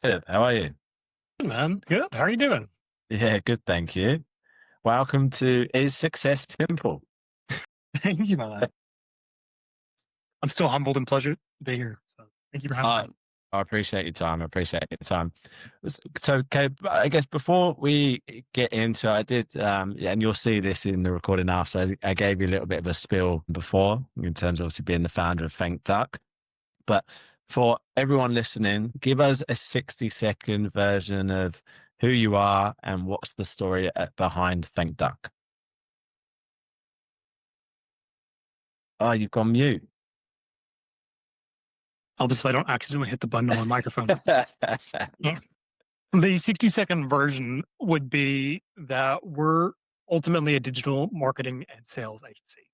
Good. How are you? Hey, man, good. How are you doing? Yeah, good, thank you. Welcome to Is Success Simple? Thank you, my man. I'm still humbled and pleasured to be here. So thank you for having Uh, me. I appreciate your time. I appreciate your time. So, Caleb, I guess before we get into it, I did, yeah, and you'll see this in the recording after. I gave you a little bit of a spill before in terms of obviously being the founder of Thank Duck. But for everyone listening, give us a 60-second version of who you are and what's the story behind Thank Duck. Oh, you've gone mute. Obviously, I don't accidentally hit the button on my microphone. Yeah. The 60-second version would be that we're ultimately a digital marketing and sales agency.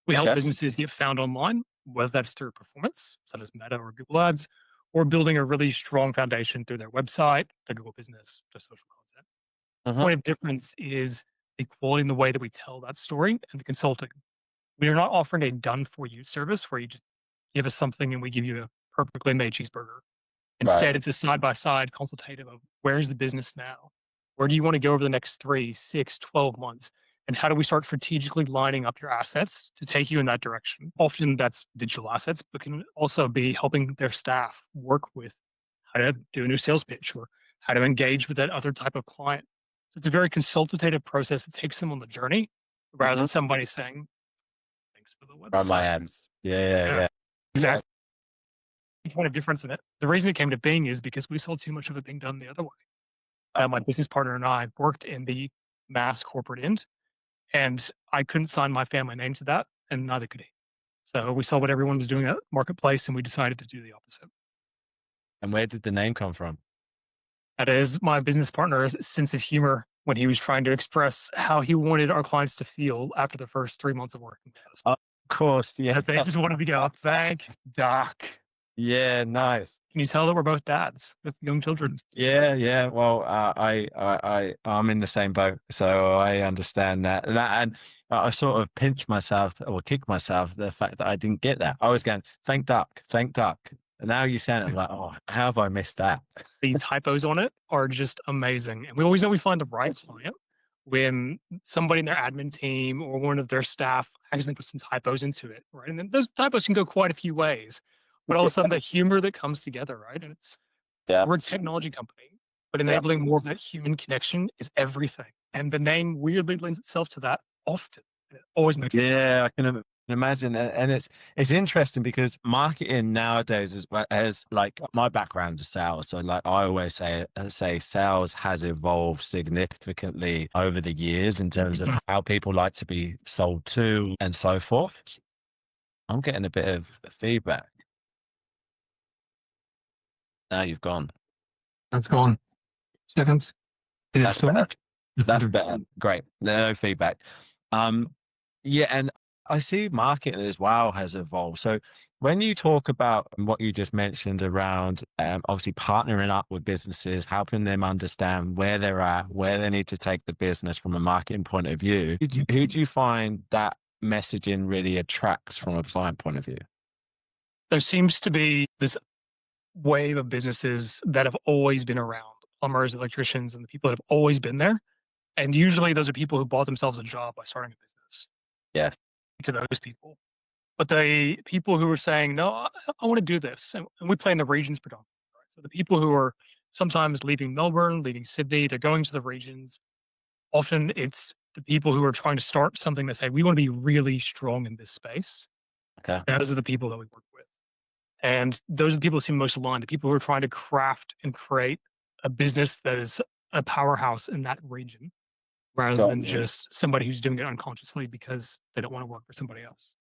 We help Okay. businesses get found online, whether that's through performance, such as Meta or Google Ads, or building a really strong foundation through their website, their Google business, their social content. Uh-huh. Point of difference is the quality in the way that we tell that story and the consulting. We are not offering a done for you service where you just give us something and we give you a perfectly made cheeseburger. Right. Instead, it's a side by side consultative of where's the business now? Where do you want to go over the next 3, 6, 12 months? And how do we start strategically lining up your assets to take you in that direction? Often that's digital assets, but can also be helping their staff work with how to do a new sales pitch or how to engage with that other type of client. So it's a very consultative process that takes them on the journey rather Mm-hmm. than somebody saying, thanks for the Run my website. ads. Yeah, Yeah, yeah, yeah. exactly. Point of difference in it. The reason it came to being is because we saw too much of it being done the other way. My business partner and I worked in the mass corporate end, and I couldn't sign my family name to that, and neither could he. So we saw what everyone was doing at marketplace, and we decided to do the opposite. And where did the name come from? That is my business partner's sense of humor when he was trying to express how he wanted our clients to feel after the first 3 months of working with us. Of course, yeah. That they just wanted to go, thank Doc. Yeah, nice. Can you tell that we're both dads with young children? Yeah, yeah. Well, I'm in the same boat, so I understand that. And I sort of pinch myself or kick myself the fact that I didn't get that. I was going, thank Duck, thank Duck. And now you sound it like, oh, how have I missed that? The typos on it are just amazing. And we always know we find the right client when somebody in their admin team or one of their staff actually put some typos into it, right? And then those typos can go quite a few ways. But all of a sudden, the humor that comes together, right? And it's Yeah, we're a technology company, but yeah. enabling more of that human connection is everything. And the name weirdly lends itself to that often. And it always makes it fun. Yeah, I can imagine, and it's interesting because marketing nowadays as like my background is sales, so like I always say sales has evolved significantly over the years in terms of how people like to be sold to and so forth. I'm getting a bit of feedback. Now you've gone. That's gone. Seconds. Is it That's still better. there? That's better. Great. No feedback. Um, yeah, and I see marketing as well has evolved. So when you talk about what you just mentioned around obviously partnering up with businesses, helping them understand where they're at, where they need to take the business from a marketing point of view, who do you find that messaging really attracts from a client point of view? There seems to be this wave of businesses that have always been around, plumbers, electricians, and the people that have always been there. And usually those are people who bought themselves a job by starting a business Yes. to those people. But the people who are saying, no, I want to do this, and we play in the regions predominantly. Right? So the people who are sometimes leaving Melbourne, leaving Sydney, they're going to the regions. Often it's the people who are trying to start something that say, we want to be really strong in this space. Okay. Those are the people that we work with. And those are the people who seem most aligned, the people who are trying to craft and create a business that is a powerhouse in that region rather Got than you. just somebody who's doing it unconsciously because they don't want to work for somebody else.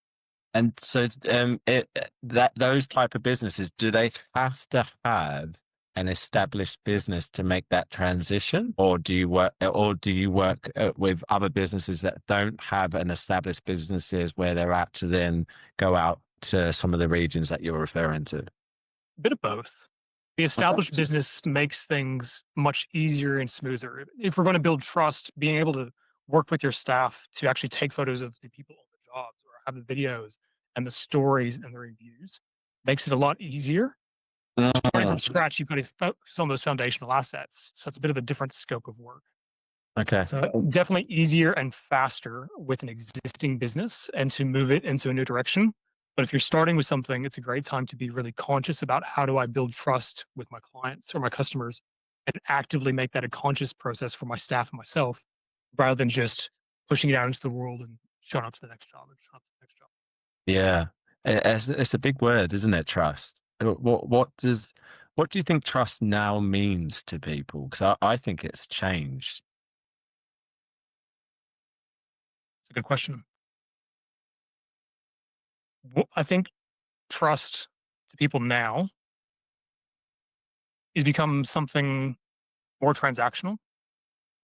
And so, that those type of businesses, do they have to have an established business to make that transition, or do you work with other businesses that don't have an established businesses where they're at to then go out to some of the regions that you're referring to? A bit of both. The Okay. established business makes things much easier and smoother. If we're going to build trust, being able to work with your staff to actually take photos of the people on the jobs or have the videos and the stories and the reviews makes it a lot easier. Trying to from scratch, you've got to focus on those foundational assets. So it's a bit of a different scope of work. Okay. So definitely easier and faster with an existing business and to move it into a new direction. But if you're starting with something, it's a great time to be really conscious about how do I build trust with my clients or my customers and actively make that a conscious process for my staff and myself rather than just pushing it out into the world and showing up to the next job and showing up to the next job. Yeah. It's a big word, isn't it? Trust. What do you think trust now means to people? Because I think it's changed. It's a good question. I think trust to people now has become something more transactional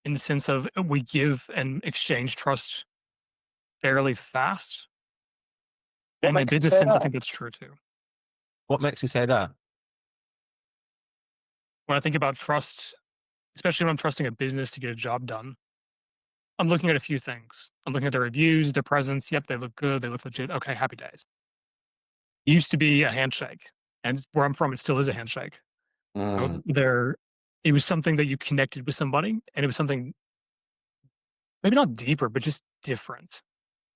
in the sense of we give and exchange trust fairly fast. What And in a makes you business say sense, I that? think that's true too. What makes you say that? When I think about trust, especially when I'm trusting a business to get a job done, I'm looking at a few things. I'm looking at their reviews, their presence. Yep, they look good. They look legit. Okay, happy days. It used to be a handshake. And where I'm from, it still is a handshake. Mm, It was something that you connected with somebody, and it was something maybe not deeper, but just different.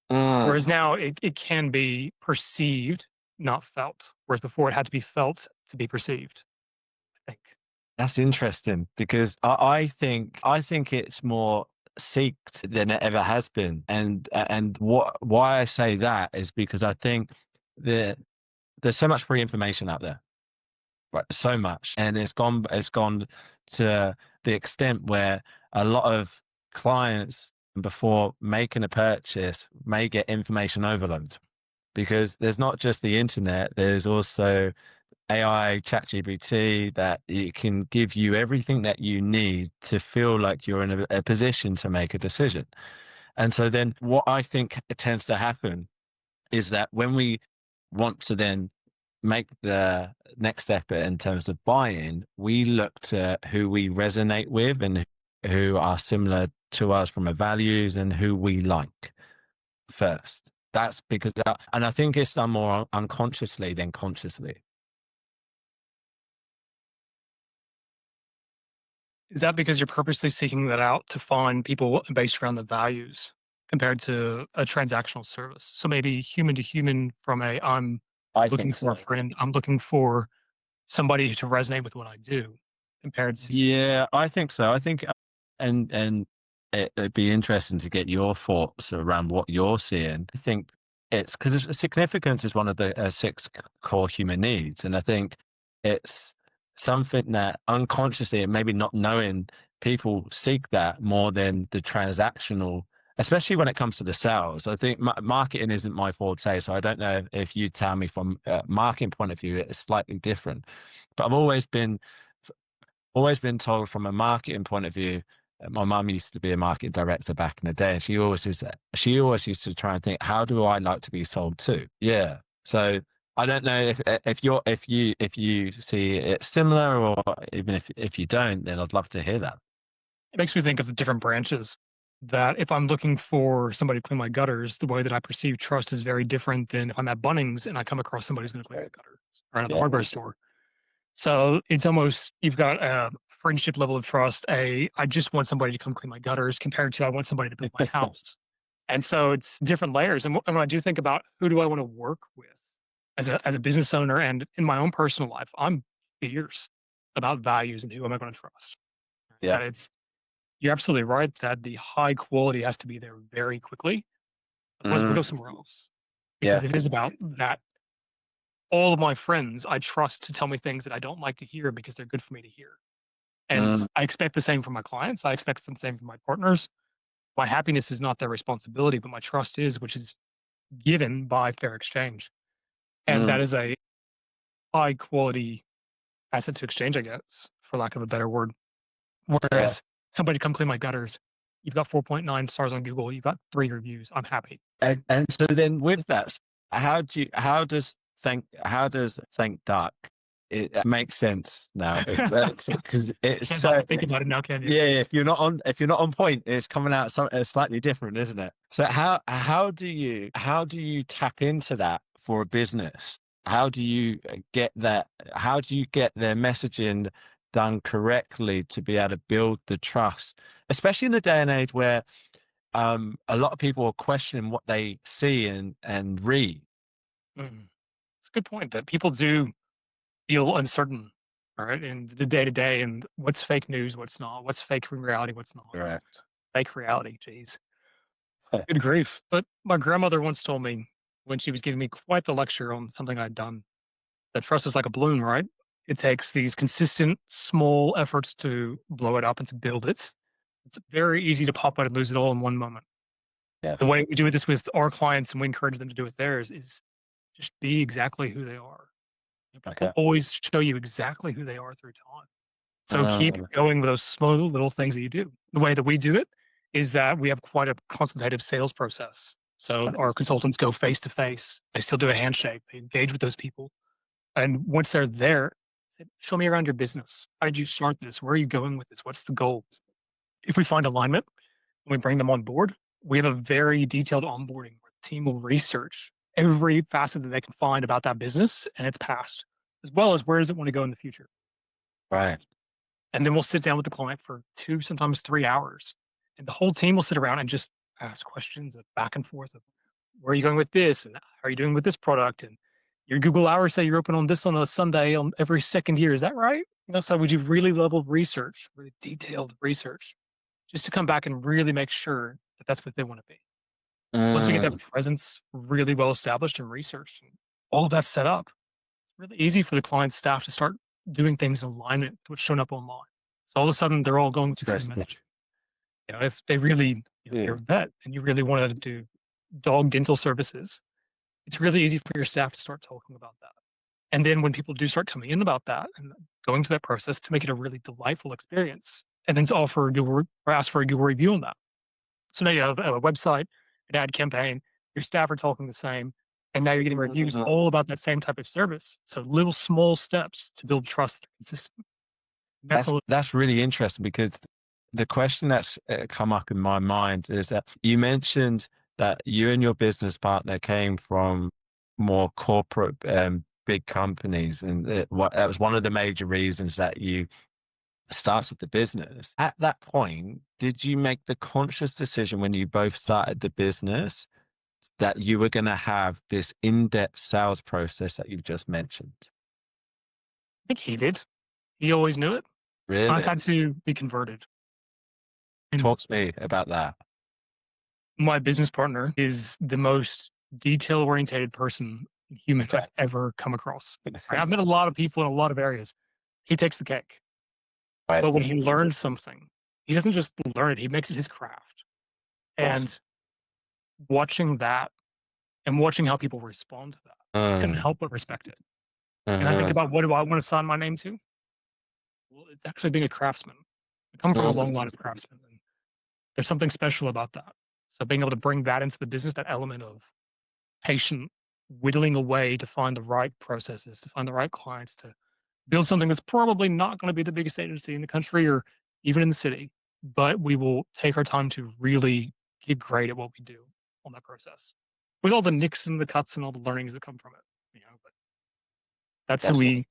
Whereas mm. now it can be perceived, not felt. Whereas before it had to be felt to be perceived, I think. That's interesting because I think it's more seeked than it ever has been, and why I say that is because I think that there's so much free information out there, right? So much, and it's gone to the extent where a lot of clients before making a purchase may get information overload because there's not just the internet, there's also AI, ChatGPT, that it can give you everything that you need to feel like you're in a position to make a decision. And so then what I think tends to happen is that when we want to then make the next step in terms of buying, we look to who we resonate with and who are similar to us from our values and who we like first. That's because, and I think it's done more unconsciously than consciously. Is that because you're purposely seeking that out to find people based around the values compared to a transactional service? So maybe human to human from I'm I looking think for so. a friend, I'm looking for somebody to resonate with what I do compared to Yeah, I think so. I think, and it'd be interesting to get your thoughts around what you're seeing. I think it's because significance is one of the six core human needs, and I think it's something that unconsciously and maybe not knowing people seek that more than the transactional, especially when it comes to the sales. I think marketing isn't my forte, so I don't know if you tell me from a marketing point of view, it's slightly different. But I've always been told from a marketing point of view. My mum used to be a marketing director back in the day, and she always used to try and think, how do I like to be sold to? Yeah. So I don't know if you see it similar, or even if you don't, then I'd love to hear that. it makes me think of the different branches that if I'm looking for somebody to clean my gutters, the way that I perceive trust is very different than if I'm at Bunnings and I come across somebody who's going to clean my gutters or at the Yeah. hardware store. So it's almost you've got a friendship level of trust. I just want somebody to come clean my gutters compared to I want somebody to build my house. And so it's different layers. And when I do think about who do I want to work with as a business owner and in my own personal life, I'm fierce about values and who am I going to trust. Yeah. That it's you're absolutely right that the high quality has to be there very quickly. Otherwise, we Mm, go somewhere else because it yes. is about that. All of my friends I trust to tell me things that I don't like to hear because they're good for me to hear. And Mm, I expect the same from my clients. I expect the same from my partners. My happiness is not their responsibility, but my trust is, which is given by fair exchange. And that mm, is a high quality asset to exchange, I guess, for lack of a better word. yeah. Whereas somebody come clean my gutters, you've got 4.9 stars on Google, you've got 3 reviews. I'm happy. And so then with that, how does thank duck? It makes sense now. Because it's Can't help so but think about it now, can you? yeah. If you're not on point, it's coming out slightly different, isn't it? So how do you tap into that for a business? how do you get that? How do you get their messaging done correctly to be able to build the trust, especially in the day and age where a lot of people are questioning what they see and read. Mm. It's a good point that people do feel uncertain, all right, in the day to day, and what's fake news, what's not, what's fake reality, what's not. Correct. Fake reality, geez, good grief. But my grandmother once told me when she was giving me quite the lecture on something I'd done that trust is like a balloon, right? It takes these consistent small efforts to blow it up and to build it. It's very easy to pop out and lose it all in one moment. The Yes. way we do this with our clients and we encourage them to do with theirs is just be exactly who they are. People Okay. always show you exactly who they are through time. So keep Um, going with those small little things that you do. The way that we do it is that we have quite a consultative sales process. So our consultants go face to face. They still do a handshake. They engage with those people. And once they're there, say, show me around your business. How did you start this? Where are you going with this? What's the goal? If we find alignment and we bring them on board, we have a very detailed onboarding where the team will research every facet that they can find about that business and its past, as well as where does it want to go in the future. right. And then we'll sit down with the client for 2, sometimes 3 hours. And the whole team will sit around and just ask questions of back and forth of where are you going with this? And how are you doing with this product? And your Google hours say you're open on this on a Sunday on every second year. Is that right? So we do really level research, really detailed research, just to come back and really make sure that that's what they want to be. Once we get that Mm, presence really well established and researched and all of that set up, it's really easy for the client staff to start doing things in alignment with what's shown up online. So all of a sudden they're all going with the same interesting. message. If they really, Yeah. you're a vet and you really want to do dog dental services, it's really easy for your staff to start talking about that. And then when people do start coming in about that and going through that process to make it a really delightful experience, and then to offer a Google or ask for a Google review on that. So now you have a website, an ad campaign, your staff are talking the same, and now you're getting reviews all about that same type of service. So little small steps to build trust that are consistent. That's all. That's really interesting because the question that's come up in my mind is that you mentioned that you and your business partner came from more corporate big companies, and that was one of the major reasons that you started the business. At that point, did you make the conscious decision when you both started the business that you were going to have this in-depth sales process that you've just mentioned? I think he did. He always knew it. I've Really? had to be converted. And Talk to me about that. my business partner is the most detail oriented person, human I've ever come across. I've met a lot of people in a lot of areas. He takes the cake. Right. But when he learns something, he doesn't just learn it, he makes it his craft. Awesome. And watching that and watching how people respond to that, I couldn't help but respect it. And I think Uh-huh. about what do I want to sign my name to? Well, it's actually being a craftsman. I come from a long line of craftsmen, and there's something special about that. So being able to bring that into the business, that element of patient whittling away to find the right processes, to find the right clients, to build something that's probably not going to be the biggest agency in the country or even in the city, but we will take our time to really get great at what we do on that process with all the nicks and the cuts and all the learnings that come from it. But that's who That's we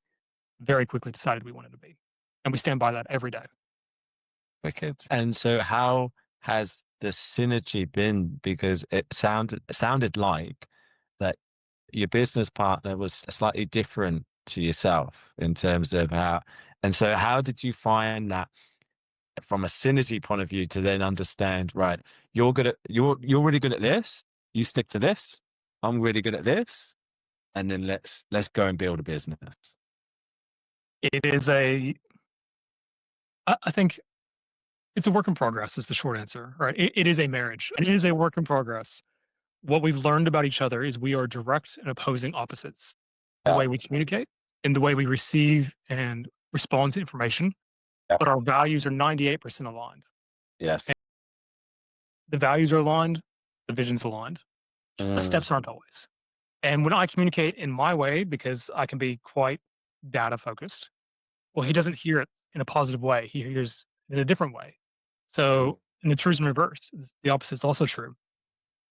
very quickly decided we wanted to be. And we stand by that every day. wicked. And so how has the synergy been? Because it sounded like that your business partner was slightly different to yourself in terms of how, and so how did you find that from a synergy point of view to then understand, right, you're really good at this, you stick to this, I'm really good at this, and then let's go and build a business. It is I think it's a work in progress is the short answer, right? It is a marriage. It is a work in progress. What we've learned about each other is we are direct and opposing opposites. The Yeah. way we communicate and the way we receive and respond to information, Yeah. but our values are 98% aligned. Yes. And the values are aligned, the vision's aligned. Just the Mm, steps aren't always. And when I communicate in my way, because I can be quite data focused, well, he doesn't hear it in a positive way. He hears it in a different way. So, and the truth in reverse, the opposite is also true.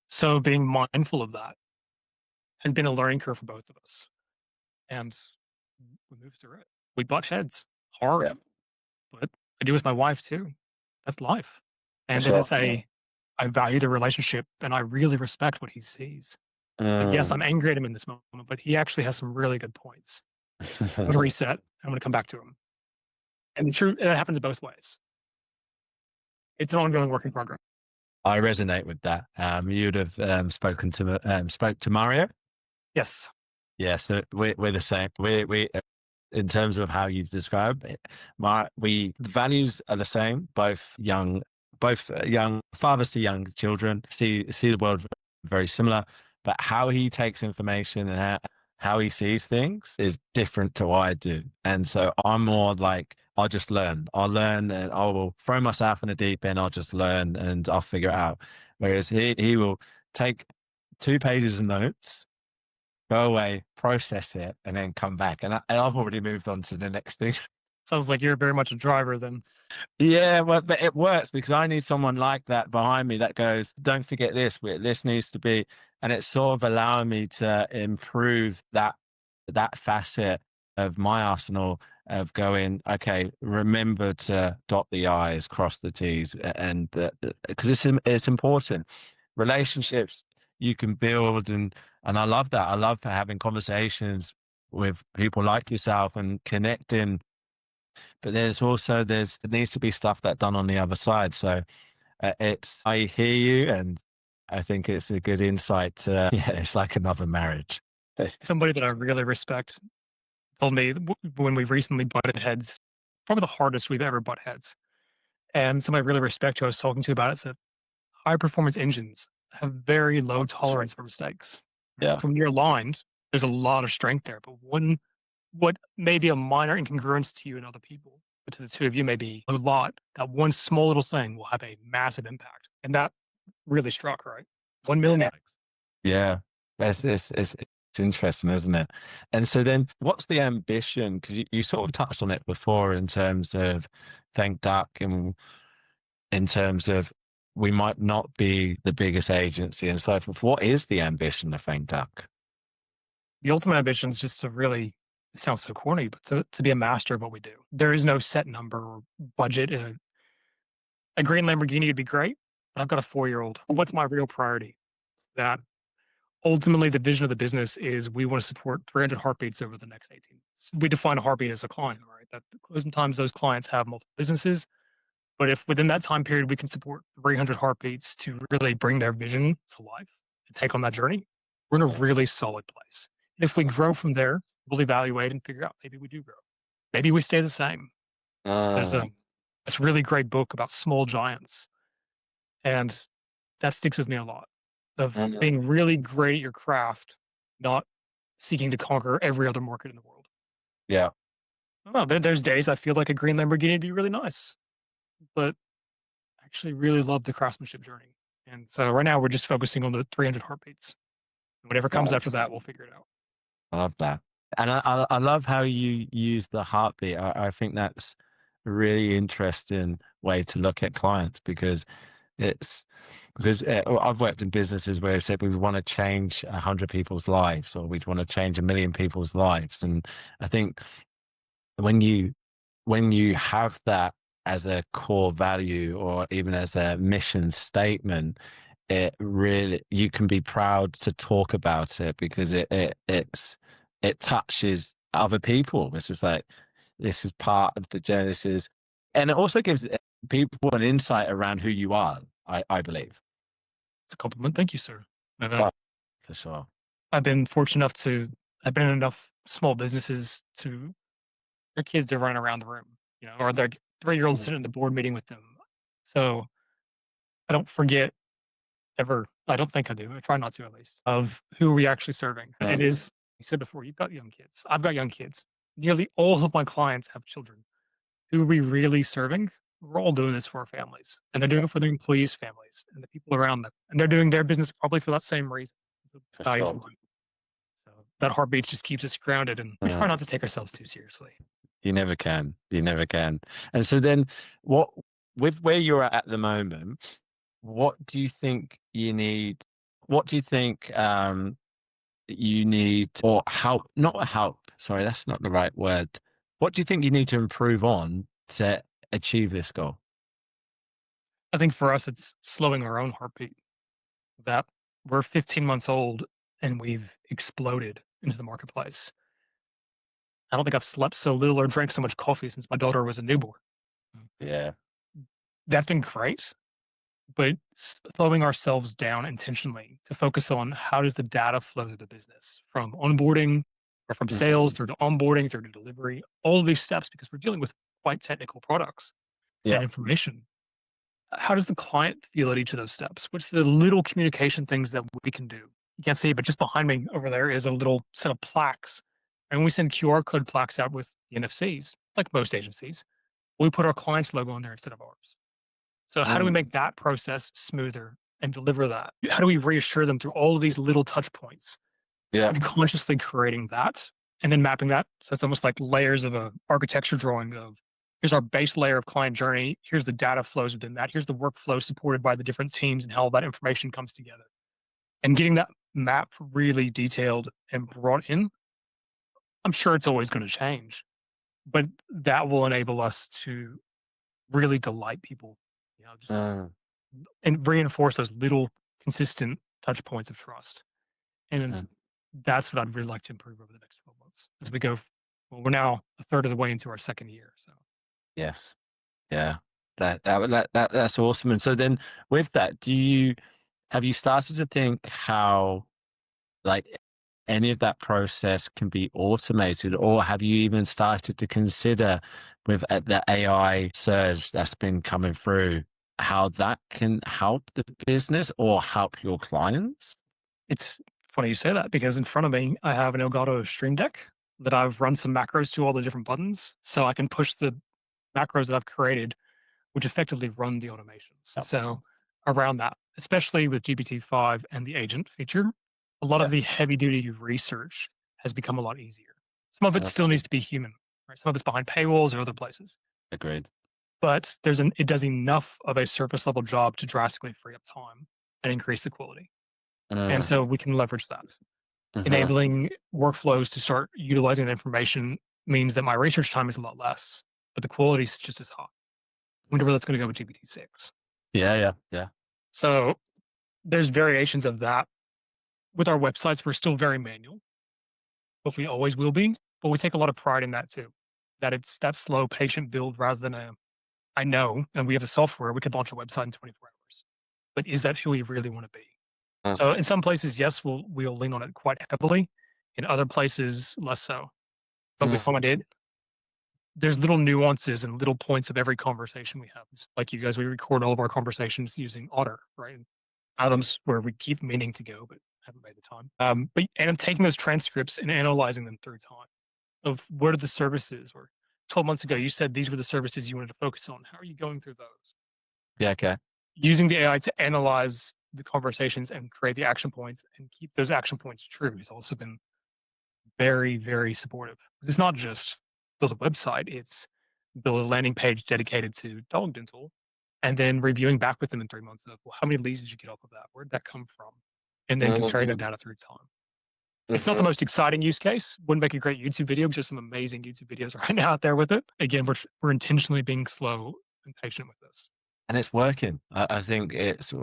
So being mindful of that has been a learning curve for both of us. and we moved through it. We butt heads hard, Yeah. but I do with my wife too. That's life. And then Sure. I value the relationship and I really respect what he sees. So yes, Mm. I'm angry at him in this moment, but he actually has some really good points. I'm going to reset. I'm going to come back to him. And the truth, that happens both ways. It's an ongoing work in progress. I resonate with that. You'd have spoke to Mario. Yes. Yeah, so we're the same. We in terms of how you've described it, the values are the same. Both young fathers to young children see the world very similar, but how he takes information and how he sees things is different to what I do. And so I'm more like, I'll learn and I will throw myself in the deep end. I'll just learn and I'll figure it out. Whereas he will take 2 pages of notes, go away, process it, and then come back. And I've already moved on to the next thing. Sounds like you're very much a driver then. Yeah, well, but it works because I need someone like that behind me that goes, don't forget this, this needs to be, and it's sort of allowing me to improve that facet of my arsenal of going, okay, remember to dot the I's, cross the T's, and because it's important. Relationships you can build, and I love that. I love having conversations with people like yourself and connecting, but there needs to be stuff that done on the other side. So I hear you, and I think it's a good insight to, yeah, it's like another marriage. Somebody that I really respect told me when we recently butted heads, probably the hardest we've ever butt heads. And somebody I really respect who I was talking to about it said high performance engines have very low tolerance for mistakes. Yeah. So when you're aligned, there's a lot of strength there. But what may be a minor incongruence to you and other people, but to the two of you may be a lot, that one small little thing will have a massive impact. And that really struck, right? 1 million. Yeah, it's interesting, isn't it? And so then, what's the ambition? Because you sort of touched on it before in terms of Thank Duck, and in terms of we might not be the biggest agency and so forth. What is the ambition of Thank Duck? The ultimate ambition is just to really, it sounds so corny, but to be a master of what we do. There is no set number or budget. A green Lamborghini would be great. But I've got a 4-year-old. What's my real priority? That ultimately the vision of the business is we want to support 300 heartbeats over the next 18 months. We define a heartbeat as a client, right? That sometimes those clients have multiple businesses, but if within that time period we can support 300 heartbeats to really bring their vision to life and take on that journey, we're in a really solid place. And if we grow from there, we'll evaluate and figure out maybe we do grow. Maybe we stay the same. There's this really great book about small giants, and that sticks with me a lot of being really great at your craft, not seeking to conquer every other market in the world. Yeah. Well, there's days I feel like a green Lamborghini would be really nice, but I actually really love the craftsmanship journey. And so right now we're just focusing on the 300 heartbeats. Whatever comes after that, we'll figure it out. I love that. And I love how you use the heartbeat. I think that's a really interesting way to look at clients because I've worked in businesses where I said we want to change 100 people's lives or we'd want to change 1 million people's lives. And I think when you have that as a core value or even as a mission statement, it really, you can be proud to talk about it because it touches other people. It's just like, this is part of the Genesis. And it also gives people an insight around who you are, I believe. It's a compliment. Thank you, sir. And, For sure. I've been fortunate enough I've been in enough small businesses to, their kids are running around the room, or their 3-year-olds sitting in the board meeting with them. So I don't forget ever. I don't think I do. I try not to, at least, of who are we actually serving. And it is, you said before, you've got young kids. I've got young kids. Nearly all of my clients have children. Who are we really serving? We're all doing this for our families, and they're doing it for their employees' families and the people around them. And they're doing their business probably for that same reason. For Value sure. for money. So that heartbeat just keeps us grounded, and we try not to take ourselves too seriously. You never can. You never can. And so then with where you're at the moment, what do you think you need? What do you think you need, or help, not help sorry, that's not the right word. What do you think you need to improve on to achieve this goal? I think for us, it's slowing our own heartbeat. That we're 15 months old and we've exploded into the marketplace. I don't think I've slept so little or drank so much coffee since my daughter was a newborn. Yeah. That's been great, but slowing ourselves down intentionally to focus on how does the data flow through the business from onboarding or from sales Mhm. through to onboarding through to delivery, all of these steps because we're dealing with quite technical products and Yeah. information. How does the client feel at each of those steps? What's the little communication things that we can do? You can't see, but just behind me over there is a little set of plaques. And we send QR code plaques out with the NFCs, like most agencies. We put our client's logo on there instead of ours. So how do we Mm. make that process smoother and deliver that? How do we reassure them through all of these little touch points Yeah. and consciously creating that and then mapping that? So it's almost like layers of a architecture drawing of here's our base layer of client journey. Here's the data flows within that. Here's the workflow supported by the different teams and how all that information comes together. And getting that map really detailed and brought in, I'm sure it's always going to change, but that will enable us to really delight people, just Mm. and reinforce those little consistent touch points of trust. And Mm. that's what I'd really like to improve over the next 12 months as we go. Well, we're now a third of the way into our second year. So Yes. Yeah. That's awesome. And so then with that, have you started to think how like any of that process can be automated, or have you even started to consider with the AI surge that's been coming through, how that can help the business or help your clients? it's funny you say that because in front of me, I have an Elgato Stream Deck that I've run some macros to all the different buttons so I can push the macros that I've created, which effectively run the automations. Yep. So around that, especially with GPT-5 and the agent feature, a lot of Yes. the heavy duty research has become a lot easier. Some of it Uh, still needs to be human, right? Some of it's behind paywalls or other places, Agreed. but it does enough of a surface level job to drastically free up time and increase the quality. And Mm. so we can leverage that. Hmm. Enabling workflows to start utilizing that information means that my research time is a lot less, but the quality is just as high. Wonder where that's going to go with GPT-6. Yeah, yeah, yeah. So there's variations of that. With our websites, we're still very manual. Hopefully, always will be, but we take a lot of pride in that too. That it's that slow, patient build rather than I know, and we have the software, we could launch a website in 24 hours. But is that who we really want to be? Mm. So in some places, yes, we'll lean on it quite heavily. In other places, less so. But we Mm. find it there's little nuances and little points of every conversation we have. Just like you guys, we record all of our conversations using Otter, right? And Adam's where we keep meaning to go, but haven't made the time. But and I'm taking those transcripts and analyzing them through time of what are the services or 12 months ago, you said these were the services you wanted to focus on. How are you going through those? Yeah, okay. Using the AI to analyze the conversations and create the action points and keep those action points true has also been very, very supportive. It's not just build a website, it's build a landing page dedicated to dog dental and then reviewing back with them in 3 months of, well, how many leads did you get off of that? Where did that come from? And then comparing that Mm-hmm. data through time. It's not the most exciting use case. Wouldn't make a great YouTube video, but there's some amazing YouTube videos right now out there with it. Again, we're intentionally being slow and patient with this. And it's working. I think it's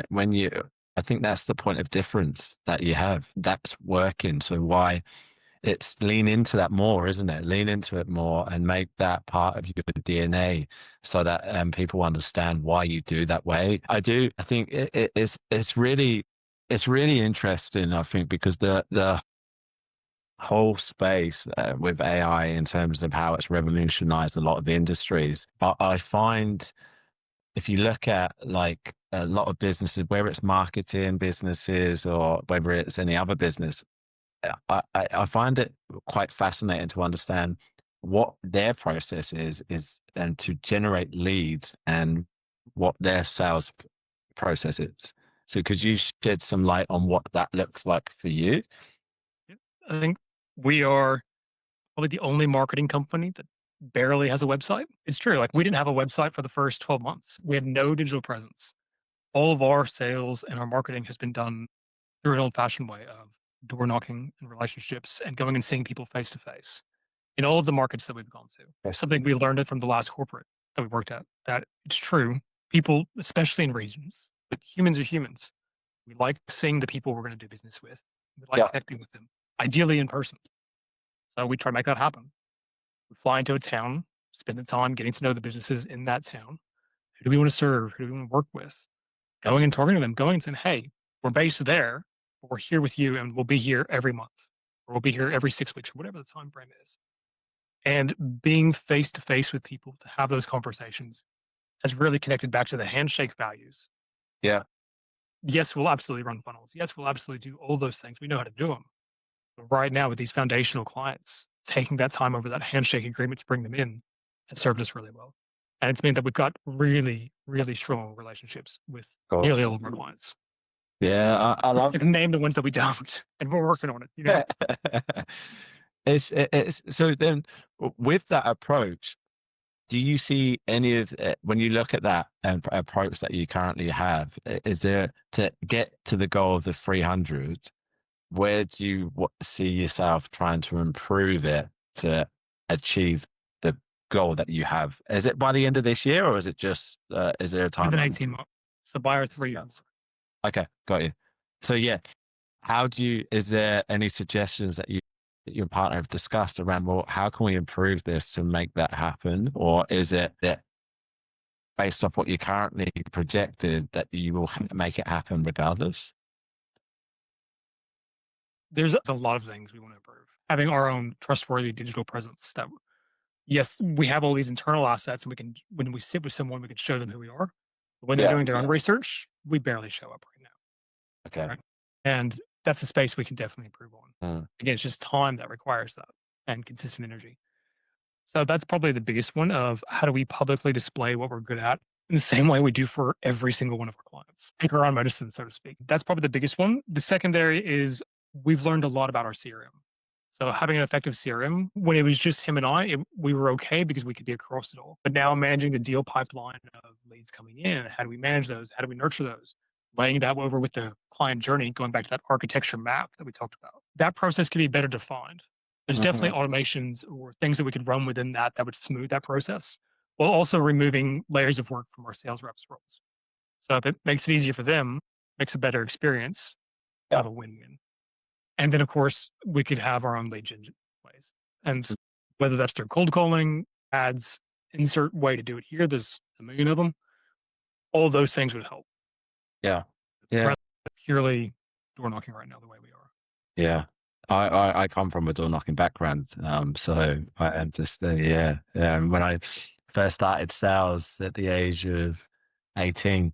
when you, I think that's the point of difference that you have. That's working. So why it's lean into that more, isn't it? Lean into it more and make that part of your DNA so that people understand why you do that way. I do. I think it's really interesting. I think because the whole space with AI in terms of how it's revolutionized a lot of industries. But I find if you look at like a lot of businesses, whether it's marketing businesses or whether it's any other business, I find it quite fascinating to understand what their process is and to generate leads and what their sales process is. So could you shed some light on what that looks like for you? I think we are probably the only marketing company that barely has a website. It's true. Like we didn't have a website for the first 12 months. We had no digital presence. All of our sales and our marketing has been done through an old fashioned way of door knocking and relationships and going and seeing people face to face in all of the markets that we've gone to. Yes. Something we learned it from the last corporate that we worked at, that it's true. People, especially in regions, but humans are humans. We like seeing the people we're going to do business with. We like Yeah. connecting with them, ideally in person. So we try to make that happen. We fly into a town, spend the time getting to know the businesses in that town. Who do we want to serve? Who do we want to work with? Going and talking to them, going and saying, hey, we're based there, but we're here with you and we'll be here every month or we'll be here every 6 weeks or whatever the time frame is. And being face to face with people to have those conversations has really connected back to the handshake values. Yeah. Yes, we'll absolutely run funnels. Yes, we'll absolutely do all those things. We know how to do them. But right now, with these foundational clients, taking that time over that handshake agreement to bring them in has served us really well. And it's meant that we've got really, really strong relationships with Of nearly course. all of our clients. Yeah, I love I can name the ones that we don't, and we're working on it. You know, it's so then with that approach, do you see any of when you look at that approach that you currently have, is there to get to the goal of the 300, where do you see yourself trying to improve it to achieve the goal that you have? Is it by the end of this year, or is it just is there a within timeline? 18 months. So by our 3 years. Okay, got you. So yeah, how do you, is there any suggestions that your partner have discussed around, well, how can we improve this to make that happen? Or is it that based off what you currently projected that you will make it happen regardless? There's a lot of things we want to improve. Having our own trustworthy digital presence that, yes, we have all these internal assets and we can, when we sit with someone, we can show them who we are. But when they're Yeah. doing their own research, we barely show up right now. Okay. Right. And that's a space we can definitely improve on. Mm. Again, it's just time that requires that and consistent energy. So that's probably the biggest one of how do we publicly display what we're good at in the same way we do for every single one of our clients. Take our own medicine, so to speak. That's probably the biggest one. The secondary is we've learned a lot about our CRM. So having an effective CRM, when it was just him and I, we were okay because we could be across it all. But now managing the deal pipeline of leads coming in, how do we manage those? How do we nurture those? Laying that over with the client journey, going back to that architecture map that we talked about. That process can be better defined. There's definitely automations or things that we could run within that would smooth that process, while also removing layers of work from our sales reps' roles. So if it makes it easier for them, makes a better experience, have a win-win. And then, of course, we could have our own lead gen ways. And whether that's through cold calling, ads, insert way to do it here, there's a million of them. All of those things would help. Yeah. Yeah. Rather than purely door knocking right now the way we are. Yeah. I come from a door knocking background. So I understand. Yeah. When I first started sales at the age of 18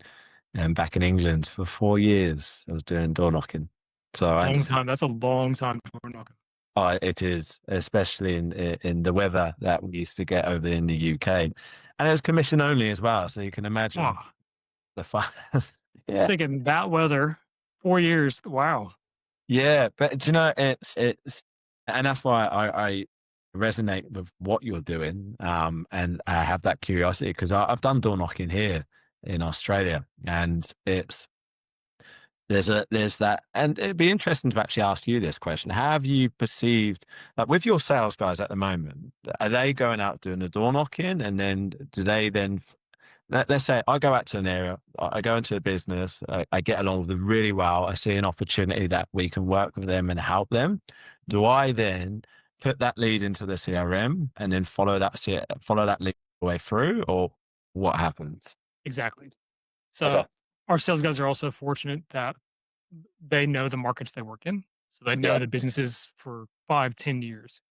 and back in England for 4 years, I was doing door knocking. So Long time. That's a long time door knocking. it is, especially in the weather that we used to get over in the UK, and it was commission only as well. So you can imagine Oh, the fun. Yeah, thinking that weather, 4 years. Wow. yeah, but do you know and that's why I resonate with what you're doing, and I have that curiosity because I've done door knocking here in Australia, and there's that, and it'd be interesting to actually ask you this question. Have you perceived, like with your sales guys at the moment, are they going out doing the door knocking, and then do they then, let's say I go out to an area, I go into a business, I get along with them really well, I see an opportunity that we can work with them and help them. Do I then put that lead into the CRM and then follow that lead all the way through, or what happens? Exactly. So Okay. our sales guys are also fortunate that they know the markets they work in. So they know Yeah. the businesses for 5, 10 years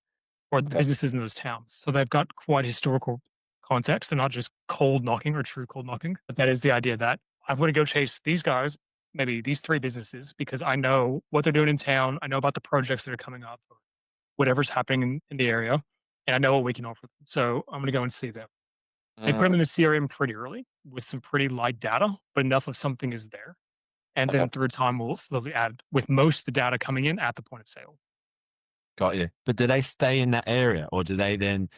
or the businesses in those towns. So they've got quite historical context. They're not just cold knocking or true cold knocking, but that is the idea that I'm going to go chase these guys, maybe these 3 businesses, because I know what they're doing in town. I know about the projects that are coming up or whatever's happening in the area. And I know what we can offer them. So I'm going to go and see them. They put them in the CRM pretty early with some pretty light data, but enough of something is there. And then through time, we'll slowly add with most of the data coming in at the point of sale. Got you. But do they stay in that area, or do they then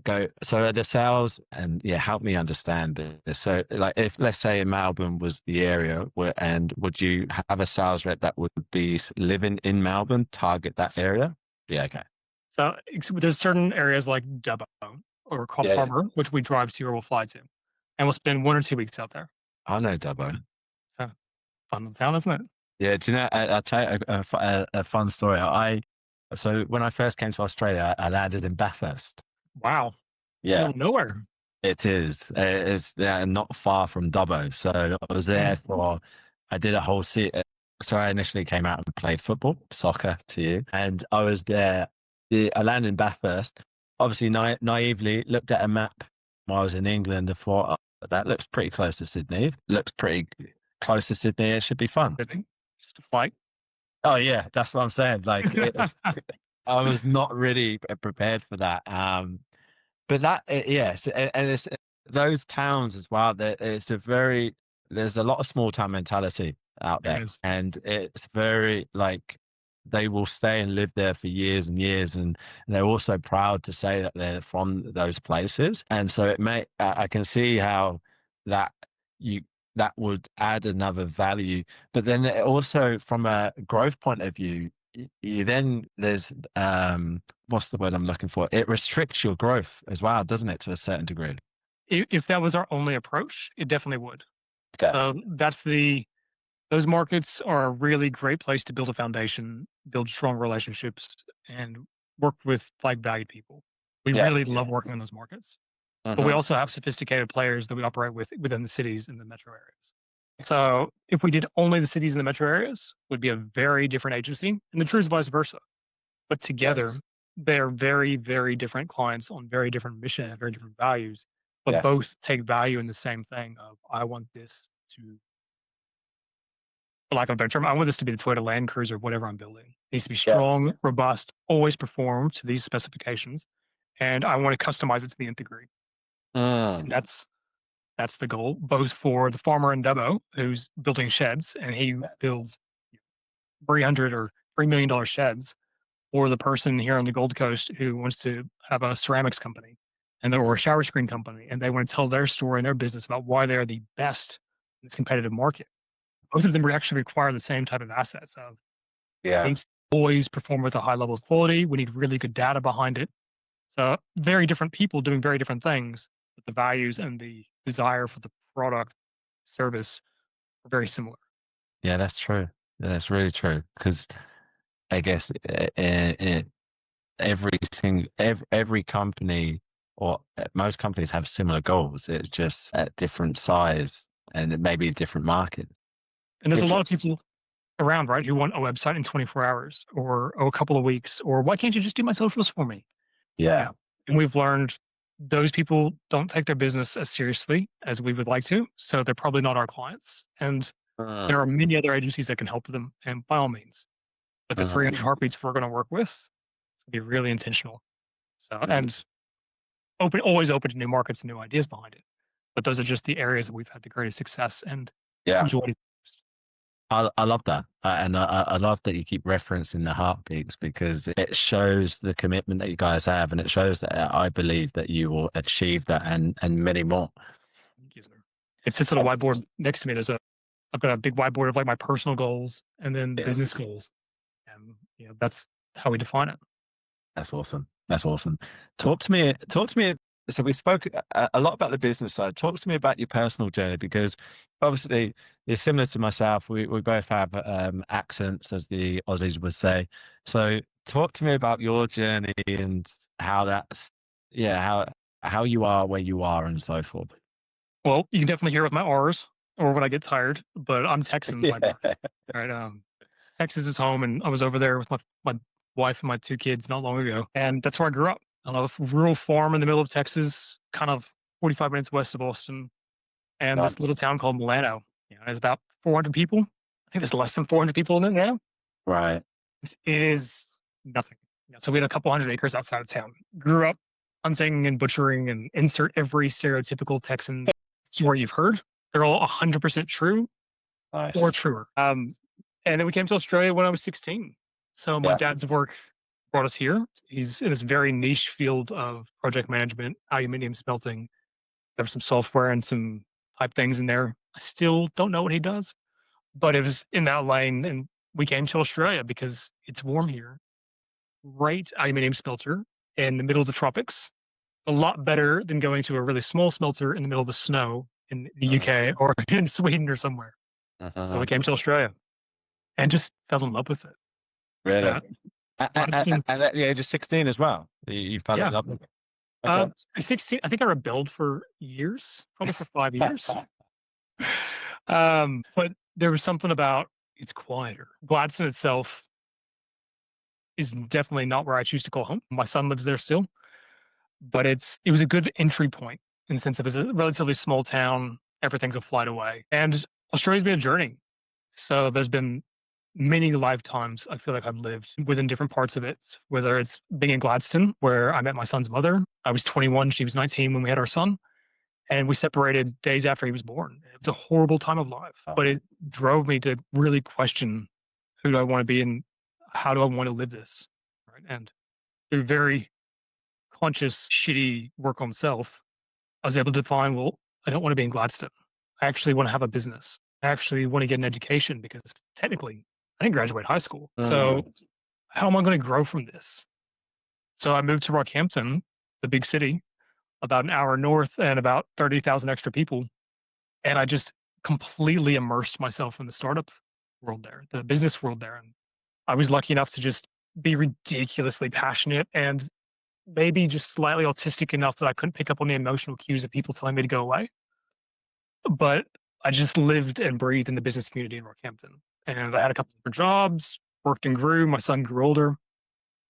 go? So are the sales, and yeah, help me understand this. So, like, if let's say Melbourne was the area where, and would you have a sales rep that would be living in Melbourne, target that area? Yeah, okay. So there's certain areas like Dubbo or Coffs Yeah, Harbour, which we drive to or we'll fly to, and we'll spend 1 or 2 weeks out there. I know Dubbo. So fun little town, isn't it? Yeah, do you know? I'll tell you a fun story. So when I first came to Australia, I landed in Bathurst. Wow, Yeah, middle of nowhere. it is. It's not far from Dubbo. So I was there for, I did a whole So I initially came out and played football, soccer to you. And I was there. I landed in Bathurst. Obviously, naively looked at a map while I was in England and thought, oh, that looks pretty close to Sydney. Looks pretty close to Sydney. It should be fun. Just a flight. Oh, yeah, that's what I'm saying. Like, I was not really prepared for that. But yes, and it's those towns as well. That there's a lot of small town mentality out There there, is. and it's very like they will stay and live there for years and years, and they're also proud to say that they're from those places. And so I can see how that you that would add another value, but then also from a growth point of view, you then there's what's the word I'm looking for? It restricts your growth as well, doesn't it, to a certain degree? If that was our only approach, it definitely would. Okay. So those markets are a really great place to build a foundation, build strong relationships, and work with like-valued people. We Yeah. really love working in those markets. But we Hmm. also have sophisticated players that we operate with within the cities and the metro areas. So if we did only the cities and the metro areas, it would be a very different agency, and the truth is vice versa. But together, Yes. they're very, very different clients on very different missions, very different values, but Yes. both take value in the same thing of I want this to, for lack of a better term, I want this to be the Toyota Land Cruiser of whatever I'm building. It needs to be Yeah. strong, robust, always perform to these specifications, and I want to customize it to the nth degree. And Mm. that's the goal, both for the farmer in Dubbo who's building sheds and he builds 300 or $3 million sheds, or the person here on the Gold Coast who wants to have a ceramics company or a shower screen company, and they want to tell their story and their business about why they are the best in this competitive market. Both of them actually require the same type of assets of Yeah. needs to always perform with a high level of quality. We need really good data behind it. So very different people doing very different things, but the values and the desire for the product service are very similar. Yeah, that's true. Yeah, that's really true. Because I guess every company or most companies have similar goals. It's just at different size and it may be a different market. And there's a lot of Interest. people around, right, who want a website in 24 hours or a couple of weeks, or why can't you just do my socials for me? Yeah. Yeah. And we've learned those people don't take their business as seriously as we would like to. So they're probably not our clients. And Mm. there are many other agencies that can help them. And by all means, but the Mm. 300 heartbeats we're going to work with, it's going to be really intentional. So, Mm. and always open to new markets and new ideas behind it. But those are just the areas that we've had the greatest success and Yeah. enjoyed. I love that. And I love that you keep referencing the heartbeats because it shows the commitment that you guys have. And it shows that I believe that you will achieve that and many more. It sits on a whiteboard next to me. I've got a big whiteboard of like my personal goals and then Yeah. business goals. And that's how we define it. That's awesome. That's awesome. Talk to me. Talk to me. So we spoke a lot about the business side. Talk to me about your personal journey because obviously you're similar to myself. We both have accents, as the Aussies would say. So talk to me about your journey and how that's how you are where you are and so forth. Well, you can definitely hear it with my R's or when I get tired, but I'm Texan by Yeah. birth. Right. Texas is home, and I was over there with my wife and my 2 kids not long ago, and that's where I grew up. On a rural farm in the middle of Texas, kind of 45 minutes west of Austin, and this little Nice. town called Milano. There's about 400 people. I think there's less than 400 people in it now. Right. It is nothing. So we had a couple hundred acres outside of town. Grew up hunting and butchering and insert every stereotypical Texan story you've heard. They're all 100% true Nice. or truer. And then we came to Australia when I was 16. So my Yeah. dad's work brought us here. He's in this very niche field of project management, aluminum smelting. There's some software and some type things in there. I still don't know what he does, but it was in that lane. And we came to Australia because it's warm here. Great aluminum smelter in the middle of the tropics. A lot better than going to a really small smelter in the middle of the snow in the UK or in Sweden or somewhere. So we came to Australia and just fell in love with it. Really? Honestly, And at the age of 16 as well, you fell in love with it. Okay. At 16, I think I rebelled for years, probably for 5 years. But there was something about it's quieter. Gladstone itself is definitely not where I choose to call home. My son lives there still, but it was a good entry point in the sense of it's a relatively small town. Everything's a flight away, and Australia's been a journey. So there's been many lifetimes I feel like I've lived within different parts of it, whether it's being in Gladstone, where I met my son's mother. I was 21, she was 19 when we had our son, and we separated days after he was born. It was a horrible time of life, but it drove me to really question who do I want to be and how do I want to live this, right? And through very conscious, shitty work on self, I was able to define, well, I don't want to be in Gladstone. I actually want to have a business. I actually want to get an education because technically I didn't graduate high school. So how am I going to grow from this? So I moved to Rockhampton, the big city, about an hour north and about 30,000 extra people. And I just completely immersed myself in the startup world there, the business world there. And I was lucky enough to just be ridiculously passionate and maybe just slightly autistic enough that I couldn't pick up on the emotional cues of people telling me to go away. But I just lived and breathed in the business community in Rockhampton. And I had a couple of different jobs, worked and grew. My son grew older.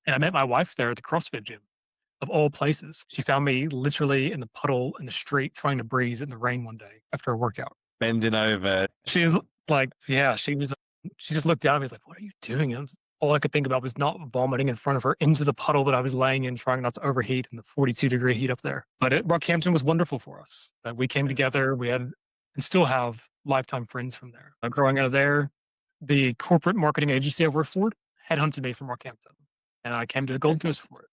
And I met my wife there at the CrossFit gym, of all places. She found me literally in the puddle in the street trying to breathe in the rain one day after a workout. Bending over. She was like, yeah, she just looked down at me and was like, what are you doing? And all I could think about was not vomiting in front of her into the puddle that I was laying in, trying not to overheat in the 42-degree heat up there. But Rockhampton was wonderful for us. We came together. We had and still have lifetime friends from there. Growing out of there, the corporate marketing agency I worked for headhunted me from Rockhampton, and I came to the Gold Coast for it.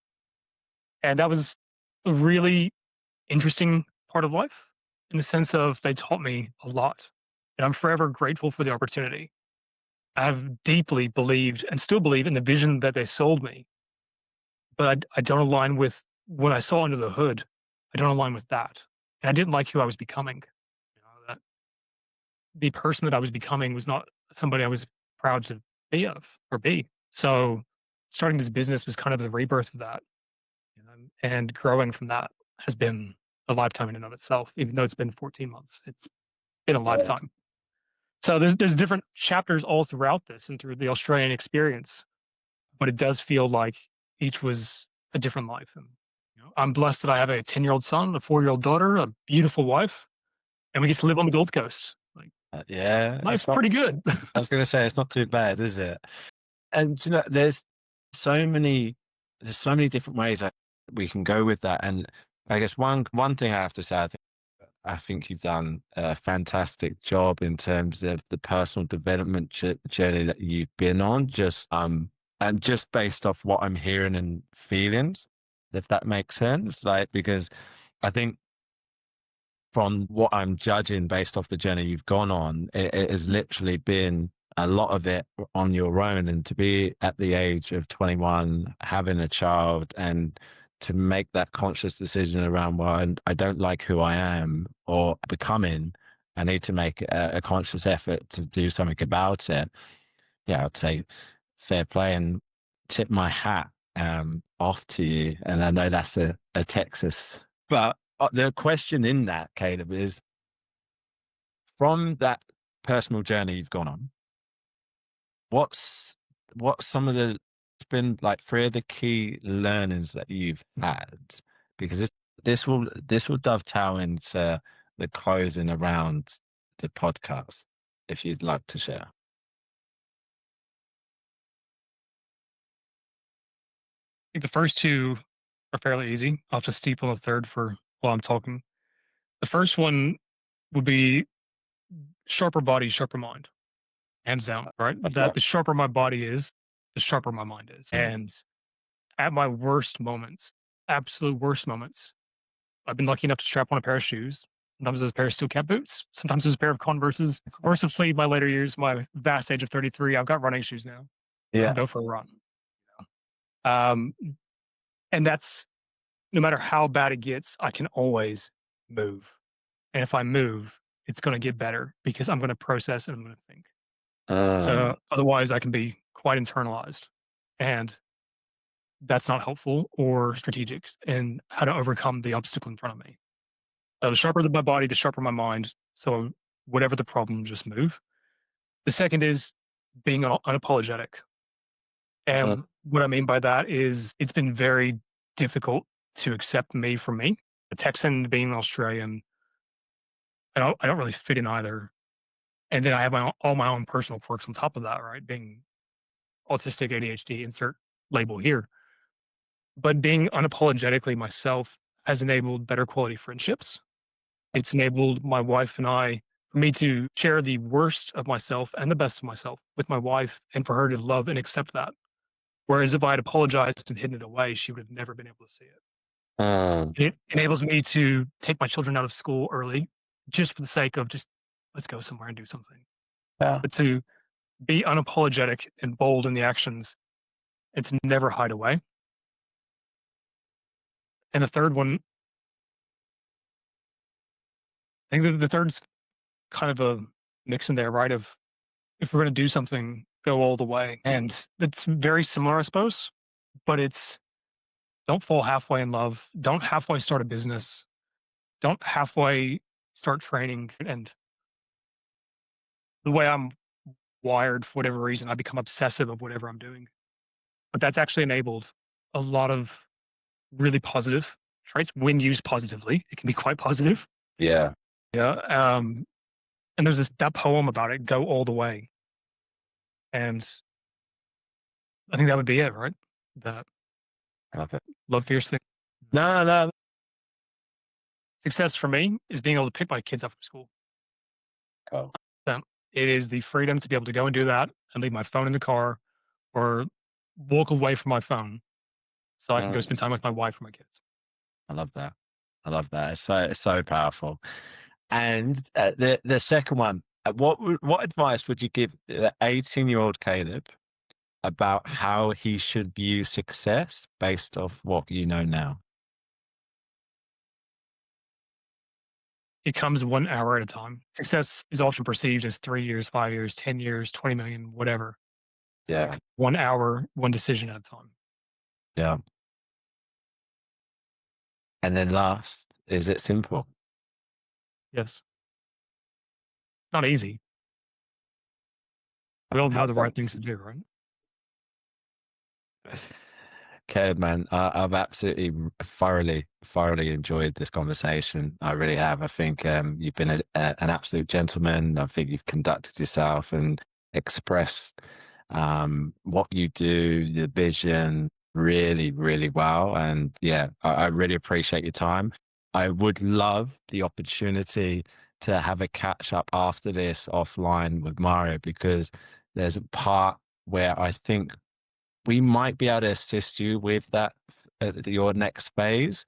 And that was a really interesting part of life in the sense of they taught me a lot. And I'm forever grateful for the opportunity. I have deeply believed and still believe in the vision that they sold me. But I don't align with what I saw under the hood. I don't align with that. And I didn't like who I was becoming. That the person that I was becoming was not somebody I was proud to be of or be. So starting this business was kind of the rebirth of that. And growing from that has been a lifetime in and of itself, even though it's been 14 months. It's been a lifetime. So there's different chapters all throughout this and through the Australian experience, but it does feel like each was a different life. And I'm blessed that I have a 10-year-old son, a 4-year-old daughter, a beautiful wife, and we get to live on the Gold Coast. Yeah, life's pretty good. I was going to say it's not too bad, is it? And there's so many different ways that we can go with that. And I guess one thing I have to say, I think you've done a fantastic job in terms of the personal development journey that you've been on. And just based off what I'm hearing and feelings, if that makes sense, because I think from what I'm judging based off the journey you've gone on, it has literally been a lot of it on your own. And to be at the age of 21, having a child, and to make that conscious decision around, well, I don't like who I am or becoming, I need to make a conscious effort to do something about it. Yeah, I'd say fair play and tip my hat off to you. And I know that's a Texas, but the question in that, Kaleb, is from that personal journey you've gone on, what's some of the been like 3 of the key learnings that you've had? Because this will dovetail into the closing around the podcast, if you'd like to share. I think the first 2 are fairly easy. I'll just steeple the third for while I'm talking. The first one would be sharper body, sharper mind. Hands down, right? That the sharper my body is, the sharper my mind is. And at my worst moments, absolute worst moments, I've been lucky enough to strap on a pair of shoes. Sometimes it was a pair of steel cap boots. Sometimes it was a pair of Converses. Mercifully, my later years, my vast age of 33, I've got running shoes now. I'll Yeah. go for a run. Um, and that's no matter how bad it gets, I can always move. And if I move, it's going to get better because I'm going to process and I'm going to think. So otherwise, I can be quite internalized. And that's not helpful or strategic in how to overcome the obstacle in front of me. So the sharper my body, the sharper my mind. So whatever the problem, just move. The second is being unapologetic. And what I mean by that is it's been very difficult to accept me for me. A Texan being an Australian, I don't really fit in either. And then I have all my own personal quirks on top of that, right? Being autistic, ADHD, insert label here. But being unapologetically myself has enabled better quality friendships. It's enabled my wife and I, for me to share the worst of myself and the best of myself with my wife and for her to love and accept that. Whereas if I had apologized and hidden it away, she would have never been able to see it. It enables me to take my children out of school early just for the sake of just let's go somewhere and do something. Yeah. But to be unapologetic and bold in the actions and to never hide away. And the third one, I think the third's kind of a mix in there, right? Of if we're going to do something, go all the way. And it's very similar, I suppose, but it's don't fall halfway in love. Don't halfway start a business. Don't halfway start training. And the way I'm wired, for whatever reason, I become obsessive of whatever I'm doing. But that's actually enabled a lot of really positive traits when used positively. It can be quite positive. Yeah. Yeah. And there's that poem about it, go all the way. And I think that would be it, right? That I love it. love fiercely. No. Success for me is being able to pick my kids up from school. Cool. It is the freedom to be able to go and do that and leave my phone in the car or walk away from my phone so I can go spend time with my wife or my kids. I love that. I love that. It's so powerful. And the second one, what advice would you give the 18-year-old Kaleb about how he should view success based off what you know now? It comes 1 hour at a time. Success is often perceived as 3 years, 5 years, 10 years, 20 million, whatever. Yeah. 1 hour, one decision at a time. Yeah. And then last, is it simple? Yes. Not easy. We all know the right things to do, right? Okay, man, I've absolutely thoroughly enjoyed this conversation. I really have. I think you've been an absolute gentleman. I think you've conducted yourself and expressed what you do, the vision really well. And yeah, I really appreciate your time. I would love the opportunity to have a catch up after this offline with Mario because there's a part where I think we might be able to assist you with that your next phase.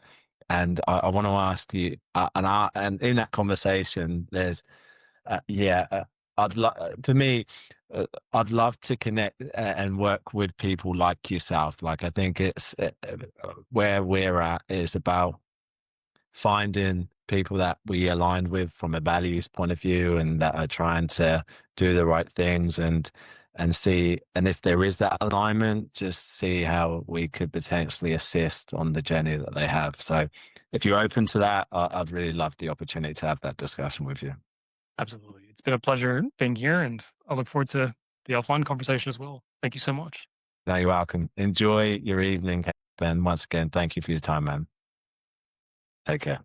And I want to ask you, and in that conversation, there's, for me, I'd love to connect and work with people like yourself. Like I think it's where we're at is about finding people that we align with from a values point of view and that are trying to do the right things and see, and if there is that alignment, just see how we could potentially assist on the journey that they have. So if you're open to that, I'd really love the opportunity to have that discussion with you. Absolutely. It's been a pleasure being here, and I look forward to the offline conversation as well. Thank you so much. No, you're welcome. Enjoy your evening, Ben. Once again, thank you for your time, man. Take care.